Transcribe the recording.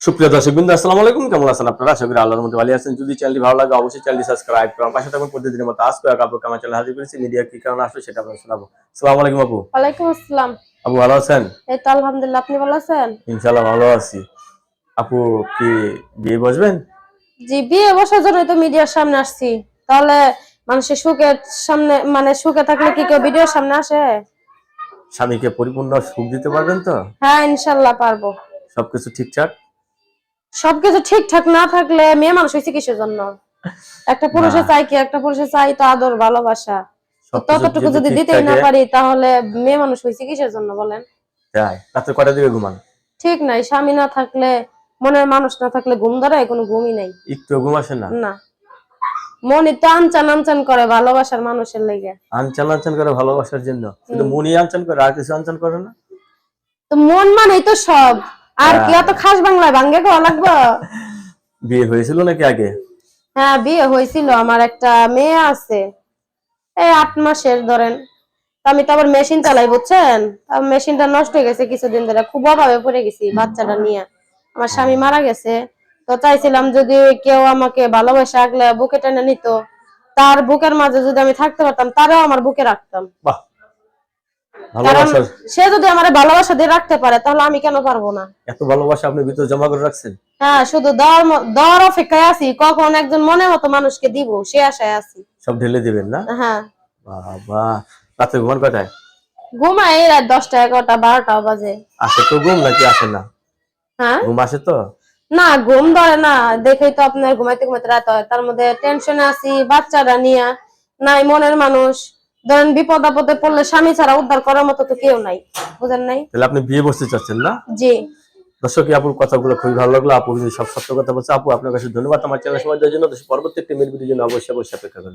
সুপ্রিয় দর্শকবৃন্দ, আসসালামু আলাইকুম। কেমন আছেন আপনারা? আশা করি আল্লাহর মধ্যে ভালো আছেন। যদি চ্যানেলটি ভালো লাগে অবশ্যই চ্যানেলটি সাবস্ক্রাইব করুন। পাশে থাকুন। প্রতিদিনের মতো আজকে আপু আমার চ্যানেলে হাজির করেছি। মিডিয়া কি কারণে আসলো সেটা আপনাদের শোনাবো। আসসালামু আলাইকুম আপু। ওয়ালাইকুম আসসালাম। আপু ভালো আছেন? এই তো আলহামদুলিল্লাহ, আপনি ভালো আছেন? ইনশাআল্লাহ ভালো আছি। আপু কি বিয়ে বসবেন? জি, বিয়ে বসার জন্য তো মিডিয়ার সামনে আসছি। তাহলে মানুষের সুখের সামনে, মানে সুখে থাকলে কি কেউ ভিডিওর সামনে আসে? স্বামীকে পরিপূর্ণ সুখ দিতে পারবেন তো? হ্যাঁ, ইনশাল্লাহ পারবো। সবকিছু ঠিকঠাক? সবকিছু ঠিকঠাক না থাকলে মেয়ে মানুষ হয়েছে কিসের জন্য? একটা না, পুরুষের চাই কি? একটা পুরুষের চাই তো আদর ভালোবাসা। তো সবকিছু ততটুকু যদি যদি ঠিক দিতেই না থাকে। পারি তাহলে মেয়ে মানুষ হয়েছে কিসের জন্য বলেন? তাই রাতে কয়টা দিকে ঘুমান? ঠিক নাই, স্বামী না থাকলে, মনের মানুষ না থাকলে ঘুম ধরে? কোনো ঘুমই নাই। একটু ঘুম আসে না? না, মনে তো আনচান আনচান করে ভালোবাসার মানুষের লেগে। আনচান আনচান করে ভালোবাসার জন্য? শুধু মনই আনচান করে, আর কিছু আনচান করে না? তো মন মানেই তো সব। আর কি এত খাস বাংলায় ভাঙ্গে খাওয়া লাগবে? বিয়ে হয়েছিল নাকি আগে? হ্যাঁ, বিয়ে হয়েছিল। আমার একটা মেয়ে আছে, এই 8 মাসের ধরেন। তো আমি তো আবার মেশিন চালাই, বুঝছেন? মেশিনটা নষ্ট হয়ে গেছে কিছুদিন ধরে, খুব অভাবে পড়ে গেছি বাচ্চাটা নিয়ে। আমার স্বামী মারা গেছে। তো চাইছিলাম যদি কেউ আমাকে ভালোবাসা আগলে বুকে টেনে নিত, তার বুকের মাঝে যদি আমি থাকতে পারতাম, তারাও আমার বুকে রাখতাম। বাহ, কারণ ভালোবাসা। সে যদি আমার ভালোবাসা দিয়ে রাখতে পারে তাহলে আমি কেন পারবো না? এত ভালোবাসা আপনি ভিতরে জমা করে রাখছেন? হ্যাঁ, শুধু দেওয়ার অপেক্ষায় আছি, কখন একজন মনের মতো মানুষকে দিব সে আশায় আছি। সব ঢেলে দিবেন না? হ্যাঁ। বাবা, রাতে ঘুমান কয়টায়? ঘুমাই এই রাত 10টা 11টা 12টাও বাজে। আসে তো ঘুম নাকি আসে না? হ্যাঁ, ঘুম আসে তো? না ঘুম ধরে না, দেখেই তো আপনার ঘুমাইতে ঘুমাইতে রাত হয়। তার মধ্যে টেনশনে আছি বাচ্চারা নিয়ে, নাই মনের মানুষ। ধরেন বিপদ আপদে পড়লে স্বামী ছাড়া উদ্ধার করার মতো তো কেউ নাই, বুঝেন নাই? তাহলে আপনি বিয়ে বসতে চাচ্ছেন না? জি। দর্শক, আপুর কথাগুলো খুবই ভালো লাগলো। আপু যদি সব সত্য কথা বলছে। আপু আপনার কাছে ধন্যবাদ আমার চ্যানেল সময় দেওয়ার জন্য। পরবর্তী একটি মেল ভিডিওর জন্য অবশ্যই অপেক্ষা করবেন।